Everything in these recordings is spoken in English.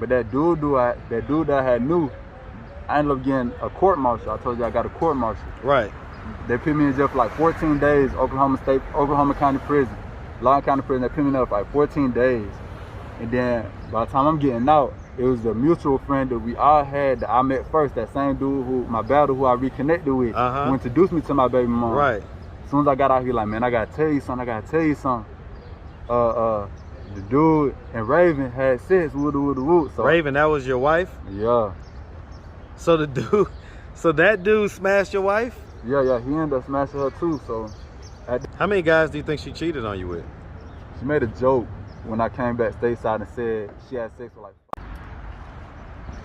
But that dude that I had knew, I ended up getting a court martial. I told you I got a court martial. Right. They put me in jail for like 14 days, Oklahoma County Prison. Long County Prison, they put me there for like 14 days. And then by the time I'm getting out, it was a mutual friend that we all had that I met first, that same dude who I reconnected with, who introduced me to my baby mom. Right. As soon as I got out here, like, man, I gotta tell you something. The dude and Raven had sex, woo. So Raven, that was your wife? Yeah. So that dude smashed your wife? Yeah, he ended up smashing her too. So how many guys do you think she cheated on you with? She made a joke when I came back stateside and said she had sex with like 5.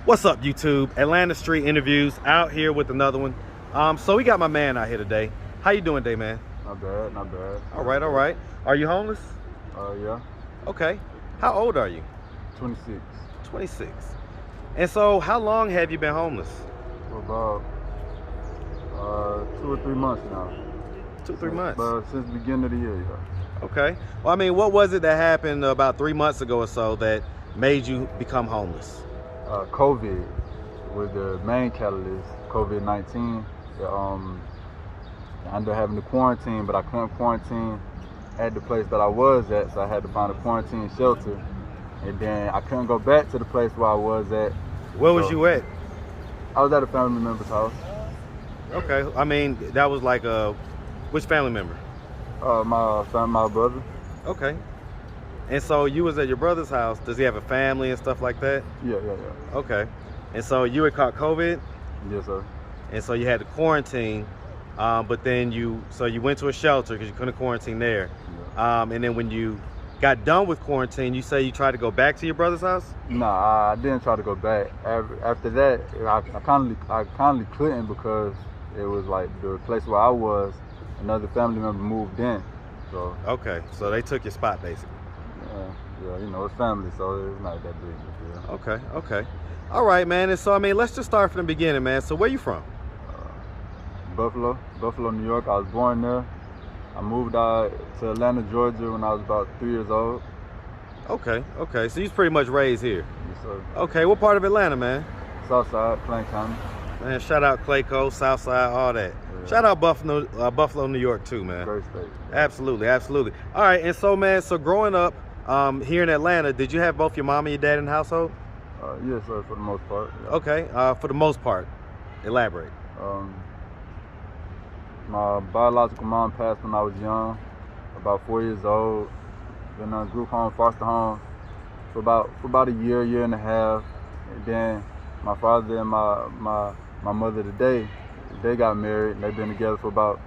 What's up, YouTube? Atlanta Street Interviews out here with another one. So we got my man out here today. How you doing today, man? Not bad. All right. Are you homeless? Yeah. Okay. How old are you? 26. 26. And so how long have you been homeless? For about 2 or 3 months now. 2-3 months? Since the beginning of the year, yeah. Okay. Well, I mean, what was it that happened about 3 months ago or so that made you become homeless? COVID was the main catalyst. COVID-19. I ended up having to quarantine, but I couldn't quarantine at the place that I was at, so I had to find a quarantine shelter. And then I couldn't go back to the place where I was at. Where was you at? I was at a family member's house. Okay. I mean, that was like which family member? My brother. Okay. And so you was at your brother's house. Does he have a family and stuff like that? Yeah. Okay. And so you had caught COVID? Yes, sir. And so you had to quarantine, but then you went to a shelter because you couldn't quarantine there. Yeah. And then when you got done with quarantine, you say you tried to go back to your brother's house? Nah, I didn't try to go back. After that, I kindly couldn't because it was like the place where I was, another family member moved in. So okay, so they took your spot basically. Yeah, it's family, so it's not that big of a deal. Okay. All right, man. And so, I mean, let's just start from the beginning, man. So where you from? Buffalo, New York. I was born there. I moved out to Atlanta, Georgia when I was about 3 years old. Okay. So you was pretty much raised here? Yes, sir. Okay, what part of Atlanta, man? Southside, Plain County. Man, shout out Clayco, Southside, all that. Yeah. Shout out Buffalo, New York too, man. Great state. Absolutely. All right, and so, man, growing up here in Atlanta, did you have both your mom and your dad in the household? Yes, sir, for the most part. Yeah. Okay, for the most part. Elaborate. My biological mom passed when I was young, about 4 years old. Been in a group home, foster home, for about a year and a half. And then my father and my mother today, they got married and they've been together for about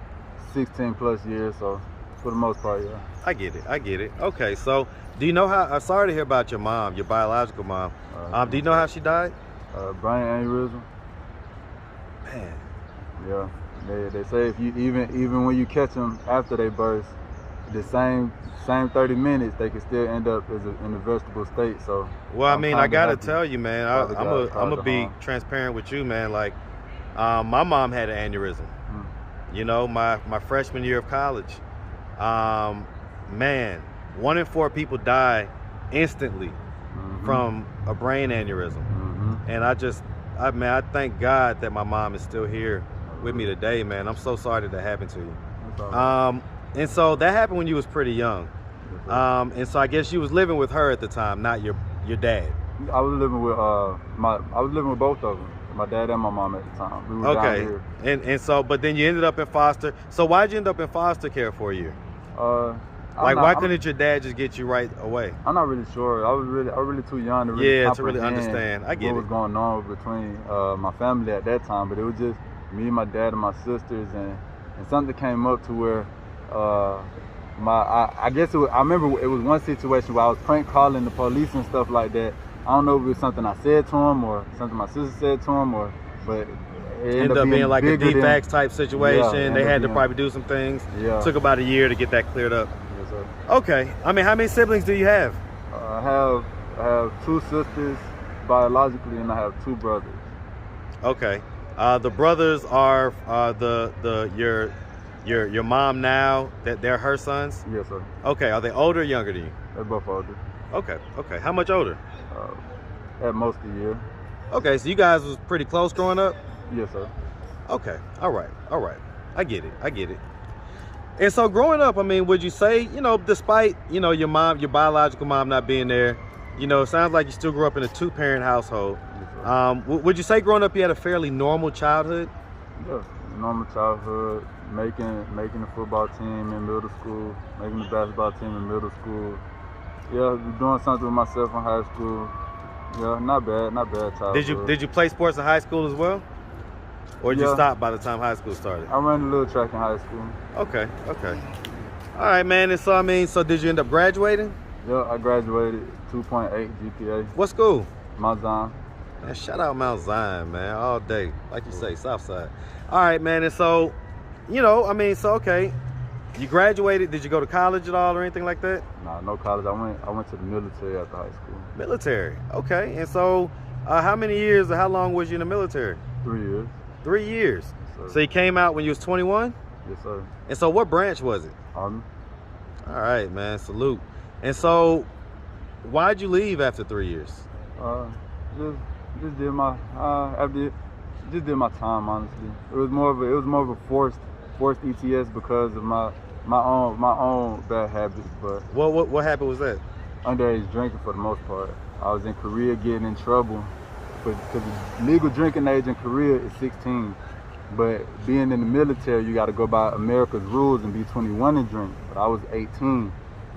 16 plus years. So for the most part, yeah. I get it. Okay, so do you know how? I'm sorry to hear about your mom, your biological mom. Do you know how she died? Brain aneurysm. Man. Yeah. They say if you even when you catch them after they burst, the same 30 minutes they can still end up in a vegetable state. So well, I mean, I gotta tell you, man, I'm gonna be transparent with you, man. Like, my mom had an aneurysm. You know, my freshman year of college. Man, 1 in 4 people die instantly from a brain aneurysm. And I thank God that my mom is still here with me today, man. I'm so sorry that happened to you. And so that happened when you was pretty young. And so I guess you was living with her at the time, not your dad. I was living with both of them, my dad and my mom at the time. We were down here. And so, but then you ended up in foster. So why'd you end up in foster care for a year? Why couldn't your dad just get you right away? I'm not really sure. I was really too young to really understand. I get what was going on between my family at that time, but it was just me, my dad, and my sisters, and something came up to where I guess I remember it was one situation where I was prank calling the police and stuff like that. I don't know if it was something I said to him or something my sister said to him, but it ended up being like a defects type situation. Yeah, they had to probably do some things. Yeah. Took about a year to get that cleared up. Yes, sir. Okay. I mean, how many siblings do you have? I have 2 sisters biologically, and I have 2 brothers. Okay. The brothers are your mom now, that they're her sons? Yes, sir. Okay. Are they older or younger than you? They're both older. Okay. How much older? at most a year. Okay, so you guys was pretty close growing up? Yes, sir. Okay, all right. I get it. And so growing up, I mean, would you say, despite, your biological mom not being there, it sounds like you still grew up in a 2-parent household. Yes, would you say growing up you had a fairly normal childhood? yeah, normal childhood, making the football team in middle school, making the basketball team in middle school. Yeah, doing something with myself in high school. Yeah, not bad childhood. Did you play sports in high school as well? Or did you Yeah. stop by the time high school started? I ran a little track in high school. Okay. All right, man. And so did you end up graduating? Yeah, I graduated 2.8 GPA. What school? Mount Zion. Man, shout out Mount Zion, man, all day. Like you say, South Side. All right, man. And so, okay. You graduated. Did you go to college at all or anything like that? Nah, no college. I went to the military after high school. Military. Okay. And so, how many years or how long was you in the military? 3 years. 3 years. Yes, So you came out when you was 21? Yes, sir. And so what branch was it? Army. All right, man. Salute. And so, why'd you leave after 3 years? Just did my just did my time. Honestly, it was more of a forced ETS because of my own bad habits. But What happened was that? underage drinking for the most part. I was in Korea getting in trouble because the legal drinking age in Korea is 16. But being in the military, you got to go by America's rules and be 21 and drink. But I was 18,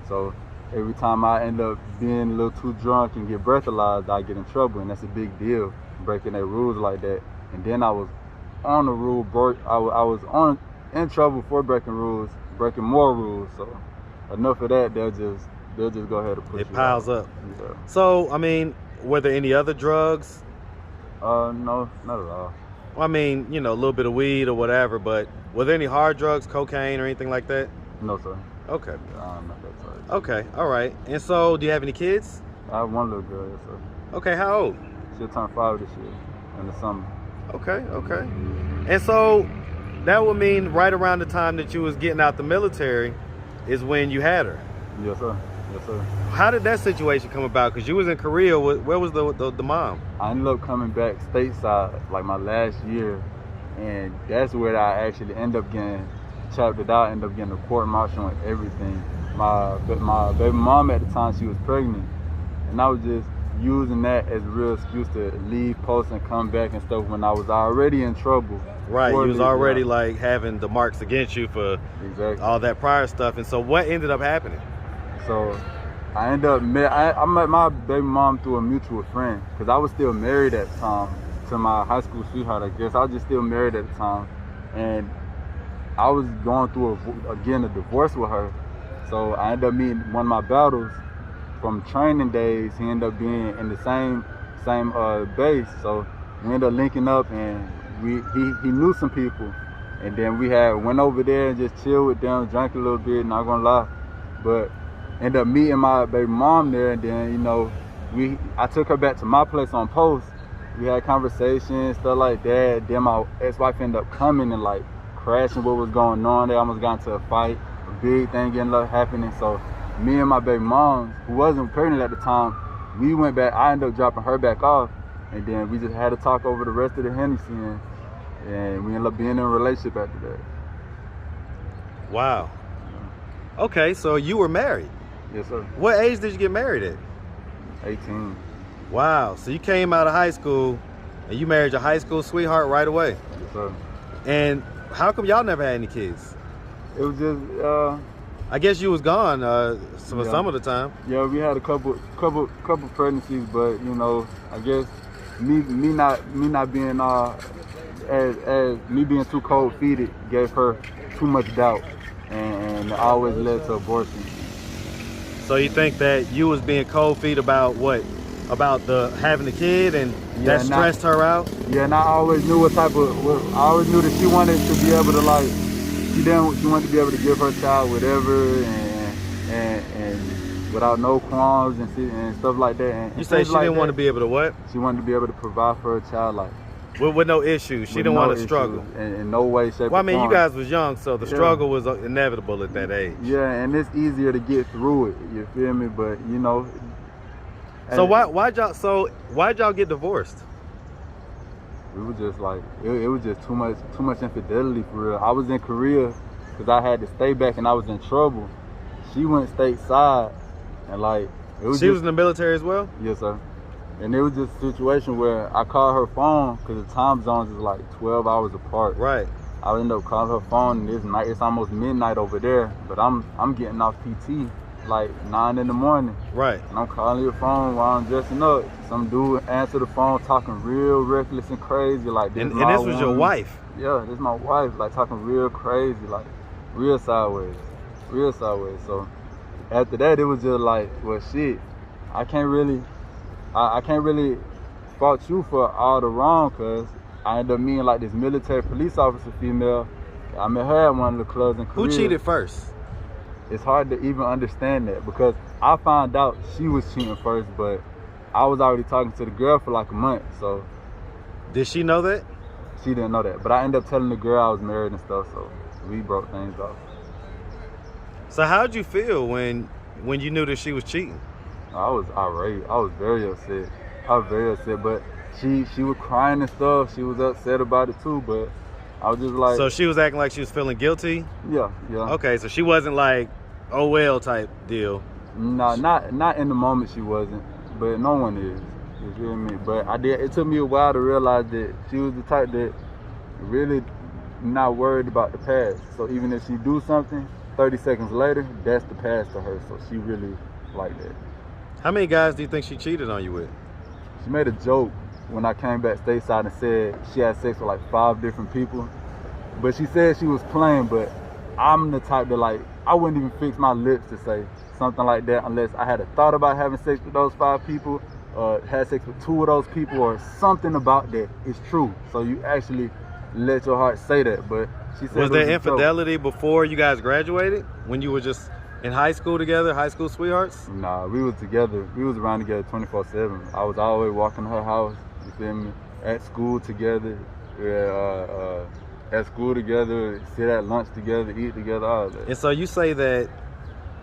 so every time I end up being a little too drunk and get breathalyzed, I get in trouble, and that's a big deal, breaking their rules like that. And then I was on the rule, I was in trouble for breaking rules, breaking more rules. So enough of that, they'll just go ahead and push It piles up. Yeah. So, I mean, were there any other drugs? No, not at all. I mean, a little bit of weed or whatever, but were there any hard drugs, cocaine or anything like that? No, sir. Okay. I'm not that type. Okay, all right. And so, do you have any kids? I have one little girl, yes, sir. Okay, how old? She'll turn 5 this year in the summer. Okay. And so, that would mean right around the time that you was getting out the military is when you had her. Yes, sir. How did that situation come about? Because you was in Korea. Where was the mom? I ended up coming back stateside like my last year, and that's where I actually ended up getting chaptered out, ended up getting a court martial and everything. My baby mom at the time, she was pregnant, and I was just using that as a real excuse to leave post and come back and stuff when I was already in trouble. Right, you was already like having the marks against you for all that prior stuff. And so what ended up happening? So I ended up I met my baby mom through a mutual friend, because I was still married at the time to my high school sweetheart. I guess I was just still married at the time, and I was going through a divorce with her. So I ended up meeting one of my battles from training days. He ended up being in the same base, so we ended up linking up, and he knew some people, and then we went over there and just chilled with them, drank a little bit. Not gonna lie, but ended up meeting my baby mom there, and then I took her back to my place on post. We had conversations, stuff like that. Then my ex-wife ended up coming and like crashing what was going on. They almost got into a fight. A big thing ended up happening. So me and my baby mom, who wasn't pregnant at the time, we went back. I ended up dropping her back off, and then we just had to talk over the rest of the Hennessy, and we ended up being in a relationship after that. Wow. Okay, so you were married. Yes, sir. What age did you get married at? 18. Wow. So you came out of high school and you married your high school sweetheart right away. Yes, sir. And how come y'all never had any kids? It was just I guess you was gone for some of the time. Yeah, we had a couple pregnancies, but I guess me not being as me being too cold-feeted gave her too much doubt, and it always led to abortion. So you think that you was being cold feet about what? About the having the kid, and that stressed her out? Yeah, and I always knew I always knew that she wanted to be able to she wanted to be able to give her child whatever, and without no qualms and stuff like that. And you say she didn't want to be able to what? She wanted to be able to provide for her child, like with no issues. She didn't want to struggle. In no way, shape, or form. Well, I mean, you guys was young, so the struggle was inevitable at that age. Yeah, and it's easier to get through it, you feel me? But, So why'd y'all get divorced? We were just like, it was just too much infidelity for real. I was in Korea because I had to stay back and I was in trouble. She went stateside and like, She was in the military as well? Yes, sir. And it was just a situation where I called her phone because the time zones is like 12 hours apart. Right. I ended up calling her phone and it's almost midnight over there, but I'm getting off PT like 9 in the morning. Right. And I'm calling your phone while I'm dressing up. Some dude answered the phone talking real reckless and crazy. Like, and this was your wife? Yeah, this is my wife. Like, talking real crazy, like real sideways. So after that, it was just like, well, shit, I can't really fault you for all the wrong, cause I ended up meeting like this military police officer female. I met her at one of the clubs in Korea. Who cheated first? It's hard to even understand that because I found out she was cheating first, but I was already talking to the girl for like a month, so. Did she know that? She didn't know that, but I ended up telling the girl I was married and stuff, so we broke things off. So how'd you feel when you knew that she was cheating? I was irate. I was very upset. But she was crying and stuff. She was upset about it too, but I was just like. So she was acting like she was feeling guilty? Yeah. Okay, so she wasn't like, oh well type deal. Nah, not in the moment she wasn't, but no one is. You feel me? But it took me a while to realize that she was the type that really not worried about the past. So even if she do something, 30 seconds later, that's the past to her. So she really like that. How many guys do you think she cheated on you with? She made a joke when I came back stateside and said she had sex with like 5 different people. But she said she was playing, but I'm the type that like, I wouldn't even fix my lips to say something like that unless I had a thought about having sex with those 5 people, or had sex with 2 of those people, or something about that is true. So you actually let your heart say that. But she said, was there infidelity before you guys graduated? When you were just in high school together, high school sweethearts? Nah, we was together. We was around together 24/7. I was always walking to her house, you feel me? At school together, at school together, sit at lunch together, eat together, all that. And so you say that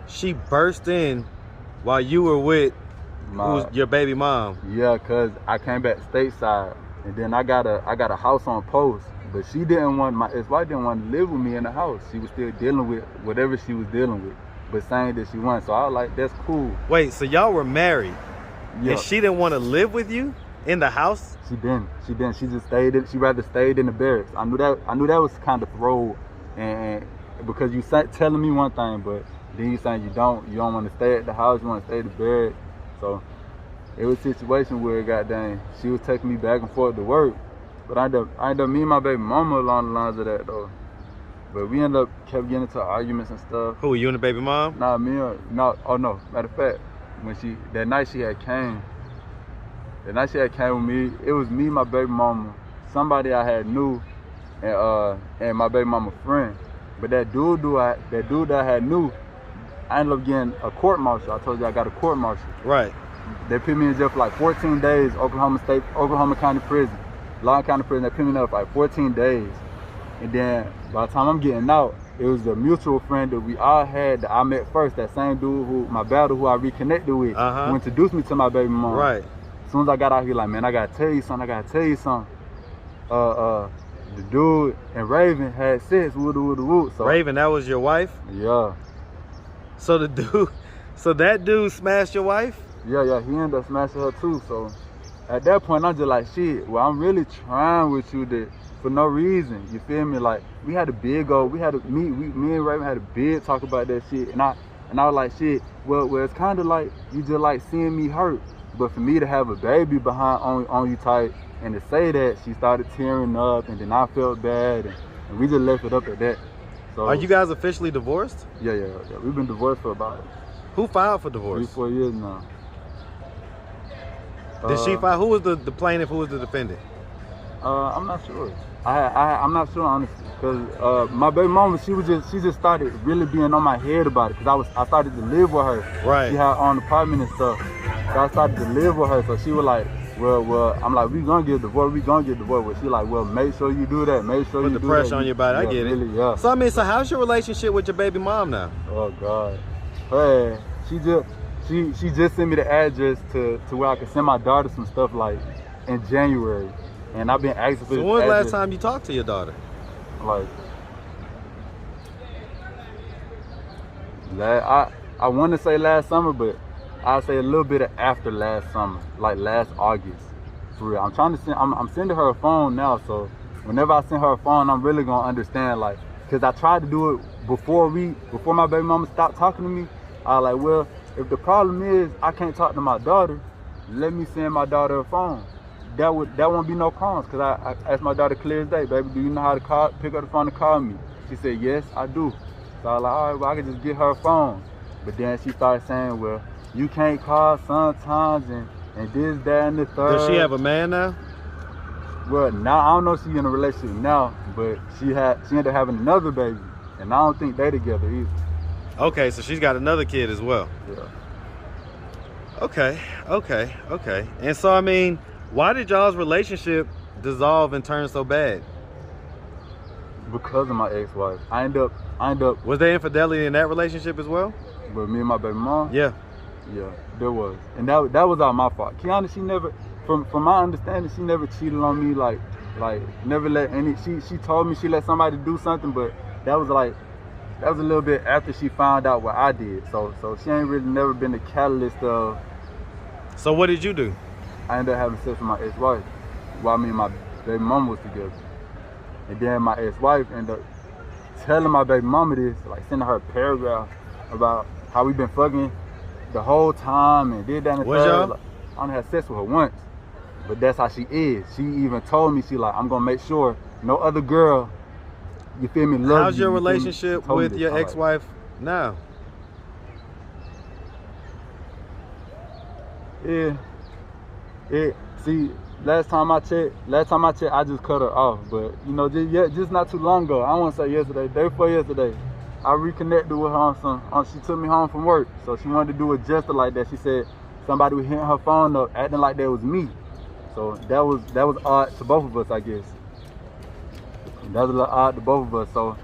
she burst in while you were with your baby mom? Yeah, cause I came back stateside, and then I got a house on post. But she didn't want, my ex-wife didn't want to live with me in the house. She was still dealing with whatever she was dealing with, but saying that she wanted. So I was like, that's cool. Wait, so y'all were married, yeah. And she didn't want to live with you in the house? She didn't. She just stayed. She rather stayed in the barracks. I knew that was kind of throw, and because you telling me one thing, but then you saying you don't want to stay at the house. You want to stay at the barracks. So it was a situation where goddamn she was taking me back and forth to work. But I ended up meeting my baby mama along the lines of that though. But we kept getting into arguments and stuff. Who, you and the baby mom? Nah, oh no. Matter of fact, that night she had came with me, it was me, my baby mama, somebody I had knew, and my baby mama friend. But that dude that I had knew, I ended up getting a court martial. I told you I got a court martial. Right. They put me in jail for like 14 days, Oklahoma County Prison. Long County Prison, they put me there for like 14 days. And then by the time I'm getting out, it was a mutual friend that we all had that I met first, that same dude who I reconnected with, who introduced me to my baby mom. Right. As soon as I got out here, like, man, I gotta tell you something. The dude and Raven had sex, woo. So Raven, that was your wife? Yeah. So that dude smashed your wife? Yeah, he ended up smashing her too. So at that point, I'm just like, shit, well, I'm really trying with you for no reason. You feel me? Like, we had a big me and Raven had a big talk about that shit. And I was like, shit, well, it's kind of like you just like seeing me hurt. But for me to have a baby behind on you type, and to say that, she started tearing up, and then I felt bad, and we just left it up at that. So, are you guys officially divorced? Yeah. We've been divorced for about. Who filed for divorce? 3-4 years now. Did she file? Who was the plaintiff? Who was the defendant? I'm not sure. I'm not sure honestly, because my baby mama, she just started really being on my head about it, because I started to live with her. Right. She had her own apartment and stuff, so I started to live with her. So she was like, well, I'm like, we gonna get divorced. Well, she like, well, make sure you do that. Make sure you do that. Put the pressure on your body. Yeah, I get really, it. Yeah. So I mean, so how's your relationship with your baby mom now? Oh God, hey, she just sent me the address to where I can send my daughter some stuff like in January, and I've been asking for. So this when was the last address, time you talked to your daughter? like, I want to say last summer, but I'd say a little bit after last summer, like last August. For real, I'm trying to send. I'm sending her a phone now, so whenever I send her a phone, I'm really gonna understand, like, cause I tried to do it before my baby mama stopped talking to me. I was like, well, if the problem is I can't talk to my daughter, let me send my daughter a phone. That won't be no problems, cause I asked my daughter clear as day, baby, do you know how to pick up the phone and call me? She said, yes, I do. So I was like, all right, well, I can just get her a phone. But then she started saying, well, you can't call sometimes, and this, that, and the third. Does she have a man now? Well, now I don't know if she's in a relationship now, but she ended up having another baby, and I don't think they together either. Okay, so she's got another kid as well. Yeah. Okay. And so, I mean, why did y'all's relationship dissolve and turn so bad? Because of my ex-wife. I end up. Was there infidelity in that relationship as well? With me and my baby mom? Yeah. Yeah, there was. And that was all my fault. Kiana, she never, from my understanding, she never cheated on me, like never let any, she told me she let somebody do something, but that was a little bit after she found out what I did. So she ain't really never been the catalyst of. So what did you do? I ended up having sex with my ex-wife while me and my baby mama was together. And then my ex-wife ended up telling my baby mama this, like sending her a paragraph about how we been fucking the whole time and did that and the third. Like, I only had sex with her once, but that's how she is. She even told me, she like, I'm gonna make sure no other girl, you feel me, love How's you. your relationship with your ex-wife now? See, last time I checked, I just cut her off. But you know, just not too long ago. I want to say yesterday, day before yesterday, I reconnected with her on she took me home from work. So she wanted to do a gesture like that. She said somebody was hitting her phone up, acting like that was me. So that was odd to both of us, I guess. That was a little odd to both of us. So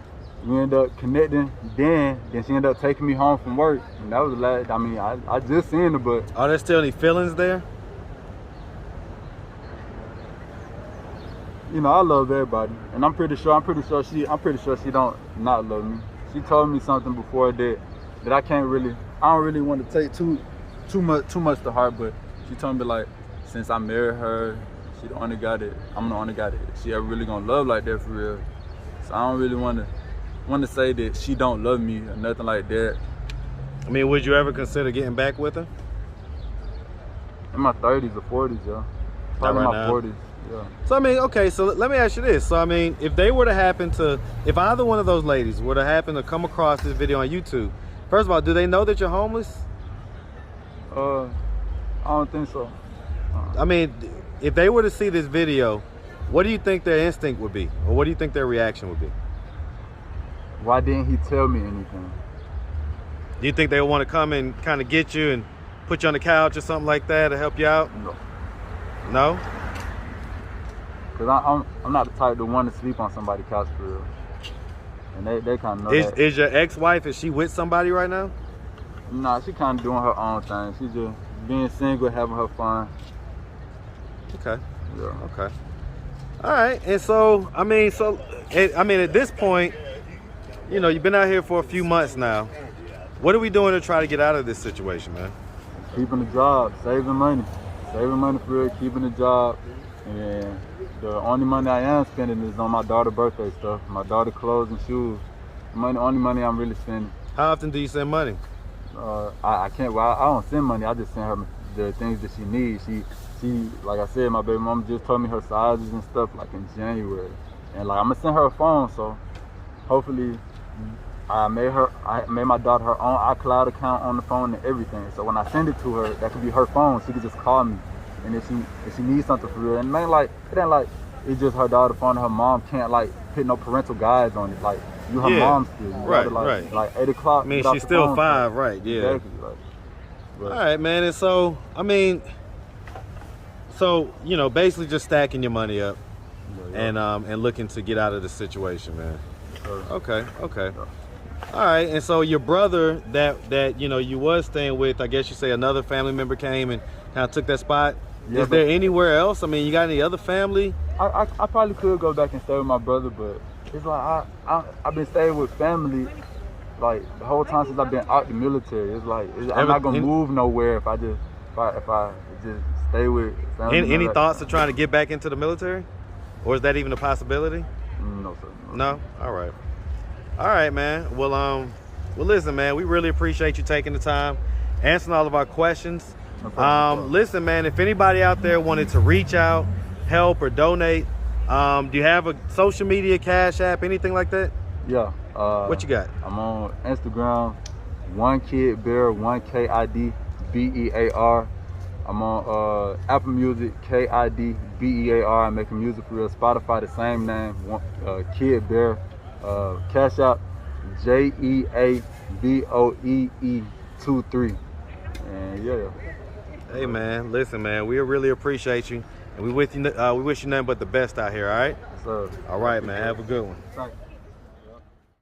we ended up connecting. Then she ended up taking me home from work, and that was the last. I mean, I just seen her, but are there still any feelings there? You know, I love everybody, and I'm pretty sure she don't not love me. She told me something before that I don't really want to take too much to heart, but she told me, like, since I married her, I'm the only guy that she ever really gonna love like that for real. So I don't really want to say that she don't love me or nothing like that. I mean, would you ever consider getting back with her? In my 30s or 40s, yeah. Probably right my now. 40s. Yeah. So I mean, okay, so let me ask you this. So I mean, if either one of those ladies were to happen to come across this video on YouTube, first of all, do they know that you're homeless? I don't think so. I mean, if they were to see this video, what do you think their instinct would be? Or what do you think their reaction would be? Why didn't he tell me anything? Do you think they would want to come and kind of get you and put you on the couch or something like that to help you out? No. No? Because I'm not the type to want to sleep on somebody's couch for real. And they kind of know that. Is your ex-wife, is she with somebody right now? Nah, she kind of doing her own thing. She's just being single, having her fun. Okay. Yeah. Okay. All right. And so, I mean, at this point, you know, you've been out here for a few months now. What are we doing to try to get out of this situation, man? Keeping the job, saving money for real, keeping the job. And the only money I am spending is on my daughter's birthday stuff, my daughter's clothes and shoes. Only money I'm really spending. How often do you send money? I can't. Well, I don't send money. I just send her the things that she needs. She, like I said, my baby mama just told me her sizes and stuff like in January, and like I'm gonna send her a phone. So hopefully, I made my daughter her own iCloud account on the phone and everything. So when I send it to her, that could be her phone. She could just call me. And if she needs something for real, and it ain't like it's just her daughter's phone. Her mom can't like put no parental guides on it. Like you her mom still. You right, gotta, right. Like 8 o'clock. I mean, she's still 5, right? Yeah. Exactly. All right, man. And so, I mean, you know, basically just stacking your money up, and looking to get out of the situation, man. Sure. Okay. Yeah. All right, and so your brother that you know you was staying with, I guess you say another family member came and kind of took that spot. Yeah, Is there anywhere else? I mean, you got any other family? I probably could go back and stay with my brother, but it's like I've been staying with family like the whole time since I've been out the military. It's like I'm not gonna move nowhere if I just stay with family. Any thoughts of trying to get back into the military, or is that even a possibility? No, sir. No. All right, man. Well, listen, man. We really appreciate you taking the time, answering all of our questions. No problem. Listen, man. If anybody out there wanted to reach out, help, or donate, do you have a social media, Cash App, anything like that? Yeah. What you got? I'm on Instagram, OneKidBear, OneKidBear. I'm on Apple Music, KIDBEAR. I'm making music for real. Spotify, the same name, Kid Bear. Cash App, JEABOEE23. And yeah. Hey, man. Listen, man. We really appreciate you, and we wish you nothing but the best out here. All right. Yes, sir. All right, man. Have a good one. Thanks.